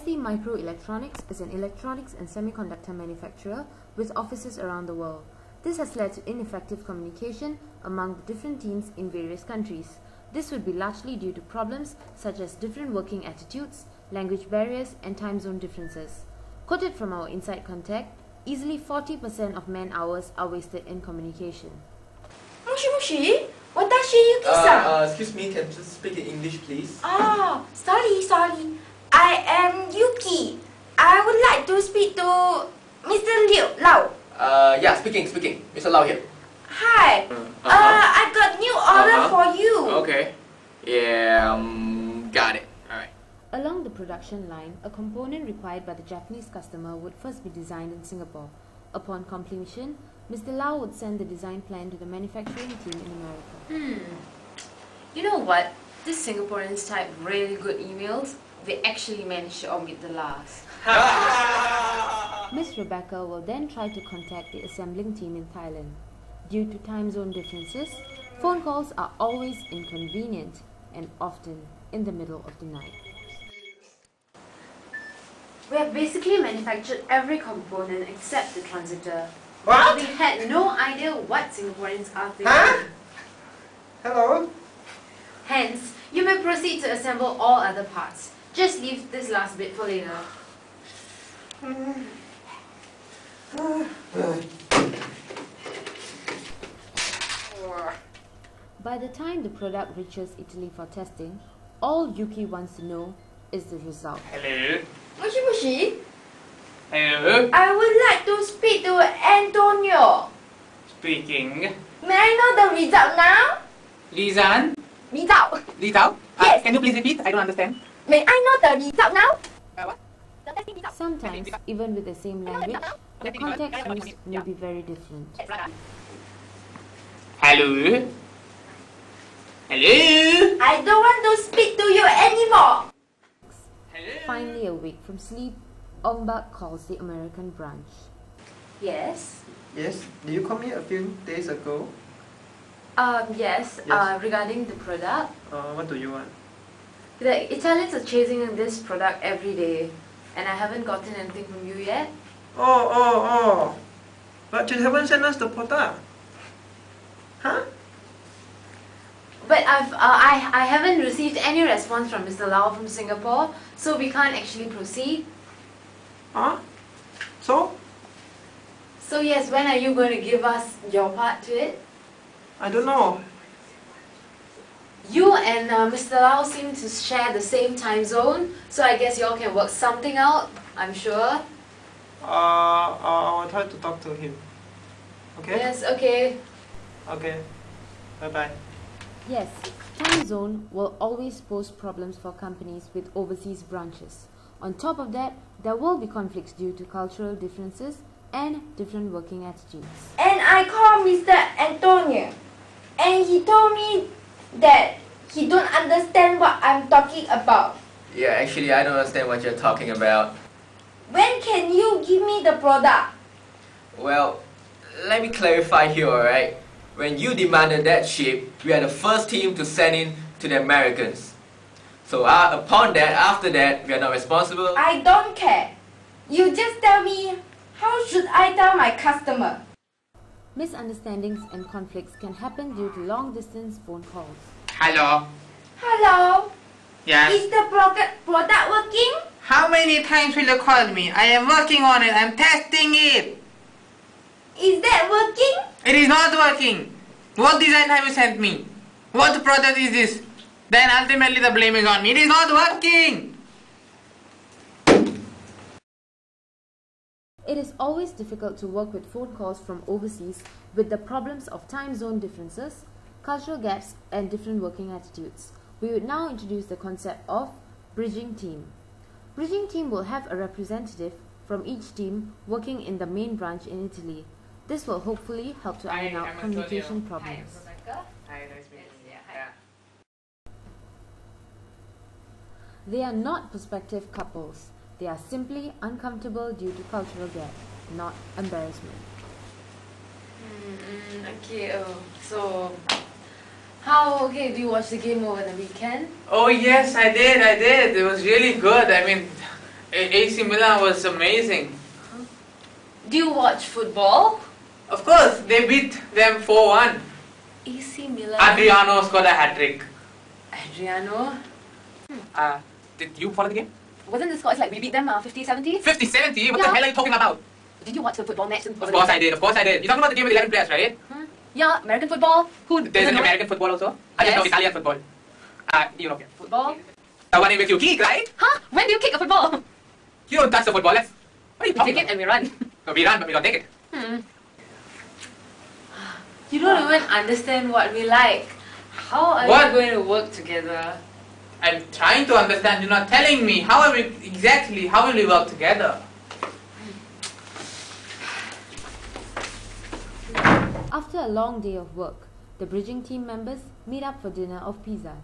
ST Microelectronics is an electronics and semiconductor manufacturer with offices around the world. This has led to ineffective communication among the different teams in various countries. This would be largely due to problems such as different working attitudes, language barriers, and time zone differences. Quoted from our inside contact, easily 40% of man-hours are wasted in communication. Moshi, watashi excuse me, can you speak in English, please? Sorry. I am Yuki. I would like to speak to Mr. Lau. Yeah, speaking. Mr. Lau here. Hi. I got new order for you. Okay. Yeah, got it. Alright. Along the production line, a component required by the Japanese customer would first be designed in Singapore. Upon completion, Mr. Lau would send the design plan to the manufacturing team in America. You know what? These Singaporeans type really good emails. They actually managed to omit the last. Miss Rebecca will then try to contact the assembling team in Thailand. Due to time zone differences, phone calls are always inconvenient and often in the middle of the night. We have basically manufactured every component except the transistor. What? We had no idea what Singaporeans are thinking. Huh? Hello? Hence, you may proceed to assemble all other parts. Just leave this last bit for later. By the time the product reaches Italy for testing, all Yuki wants to know is the result. Hello? Moshi, Hello? I would like to speak to Antonio. Speaking. May I know the result now? Lizan? Result. Lizao? Yes. Can you please repeat? I don't understand. May I know the result now? What? The testing result. Sometimes, even with the same language, the context used may be very different. Hello? Hello? I don't want to speak to you anymore. Finally awake from sleep, Ong Bak calls the American branch. Yes? Yes, did you call me a few days ago? Yes. Yes. Regarding the product, What do you want? the Italians are chasing this product every day, and I haven't gotten anything from you yet. Oh. But you haven't sent us the product. Huh? But I haven't received any response from Mr. Lau from Singapore, so we can't actually proceed. Huh? So? So yes, when are you going to give us your part to it? I don't know. You and Mr. Lau seem to share the same time zone, so I guess y'all can work something out, I'm sure. I will try to talk to him. Okay? Yes, okay. Okay. Bye-bye. Yes, time zone will always pose problems for companies with overseas branches. On top of that, there will be conflicts due to cultural differences and different working attitudes. And I called Mr. Antonio, and he told me that he don't understand what I'm talking about. Yeah, actually, I don't understand what you're talking about. When can you give me the product? Well, let me clarify here, alright? When you demanded that ship, we are the first team to send in to the Americans. So upon that, after that, we are not responsible. I don't care. You just tell me, how should I tell my customer? Misunderstandings and conflicts can happen due to long-distance phone calls. Hello? Hello? Yes? Is the product working? How many times will you call me? I am working on it. I'm testing it. Is that working? It is not working. What design have you sent me? What product is this? Then ultimately the blame is on me. It is not working. It is always difficult to work with phone calls from overseas with the problems of time zone differences, cultural gaps, and different working attitudes. We would now introduce the concept of bridging team. Bridging team will have a representative from each team working in the main branch in Italy. This will hopefully help to iron out communication problems. Hi, nice meeting you. Yeah. They are not prospective couples. They are simply uncomfortable due to cultural gap, not embarrassment. Okay, so how do you watch the game over the weekend? Oh yes, I did. It was really good. I mean, AC Milan was amazing. Do you watch football? Of course, they beat them 4-1. AC Milan. Adriano scored a hat-trick. Adriano? Did you follow the game? Wasn't the scores like we beat them 50-70? 50-70? What Yeah. the hell are you talking about? Did you watch the football match? Of course I did, of course I did. You're talking about the game with 11 players, right? Yeah, American football. Who There's doesn't an know it? American football also. I just know Yes. Italian football. You know, Football? the one in which you kick, right? Huh? When do you kick a football? You don't touch the football. What are you We talking take it about? and we run. No, we run, but we don't take it. You don't even understand what we like. How are What? we going to work together? I'm trying to understand. You're not telling me. How will we work together? After a long day of work, the bridging team members meet up for dinner of pizza.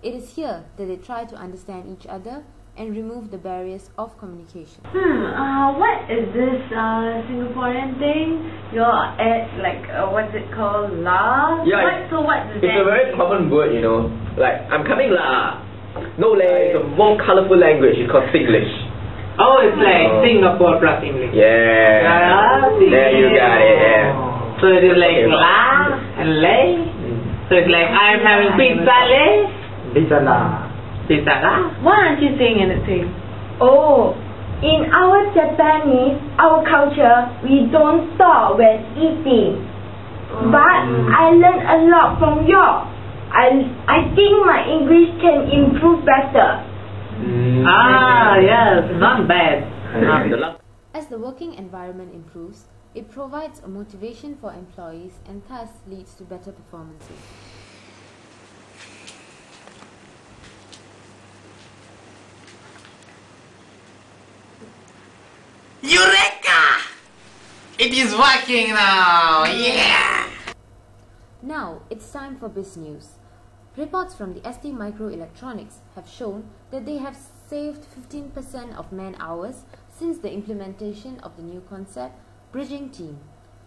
It is here that they try to understand each other and remove the barriers of communication. What is this Singaporean thing? You're at what's it called? La? Yeah, What does It's that a very mean? common word, you know. Like, I'm coming lah. No leh, it's a more colorful language. It's called Singlish. Oh, it's like Oh. Singapore plus English. Yeah. There you got it, yeah. So it is like Okay. la and lay. So it's like I'm having pizza lay. Pizza lah. Pizza la. Why aren't you saying anything? Oh, in our Japanese, our culture, we don't talk when eating. But I learned a lot from yours. I think my English can improve better. Yes, not bad. As the working environment improves, it provides a motivation for employees and thus leads to better performances. Eureka! It is working now. Yeah. Now, it's time for Biz News. Reports from the ST Microelectronics have shown that they have saved 15% of man-hours since the implementation of the new concept, Bridging Team.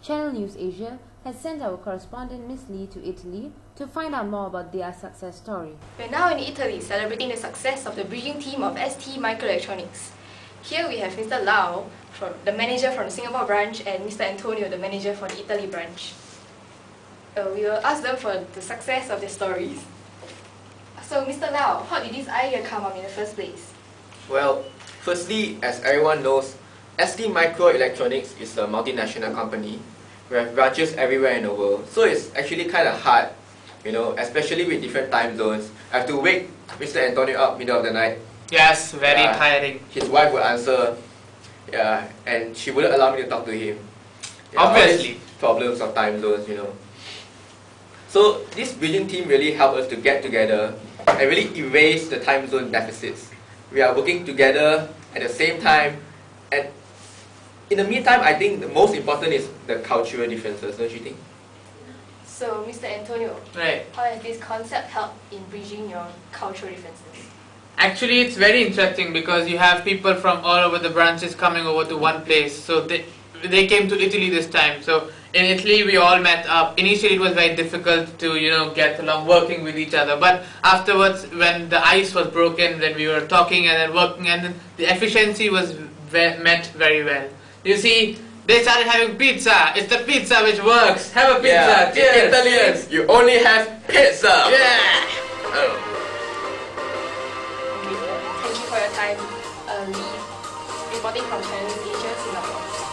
Channel News Asia has sent our correspondent Miss Lee to Italy to find out more about their success story. We're now in Italy celebrating the success of the bridging team of ST Microelectronics. Here we have Mr. Lau, the manager from the Singapore branch, and Mr. Antonio, the manager for the Italy branch. We will ask them for the success of their stories. So Mr. Lau, how did this idea come up in the first place? Well, firstly, as everyone knows, ST Microelectronics is a multinational company. We have branches everywhere in the world. So it's actually kind of hard, you know, especially with different time zones. I have to wake Mr. Antonio up middle of the night. Yes, very Yeah. tiring. His wife would answer, yeah, and she wouldn't allow me to talk to him. Yeah, all Obviously. these problems of time zones, you know. So this bridging team really helped us to get together and really erase the time zone deficits. We are working together at the same time, and in the meantime, I think the most important is the cultural differences, don't you think? So Mr. Antonio, Right. how has this concept helped in bridging your cultural differences? Actually, it's very interesting because you have people from all over the branches coming over to one place. So they came to Italy this time. So in Italy, we all met up. Initially, it was very difficult to get along, working with each other. But afterwards, when the ice was broken, then we were talking and then working, and then the efficiency was met very well. You see, they started having pizza. It's the pizza which works. Have a pizza. Cheers. In Italians, you only have pizza. Yeah. Oh. Thank you for your time, Lee, reporting from Channel News Asia, Singapore.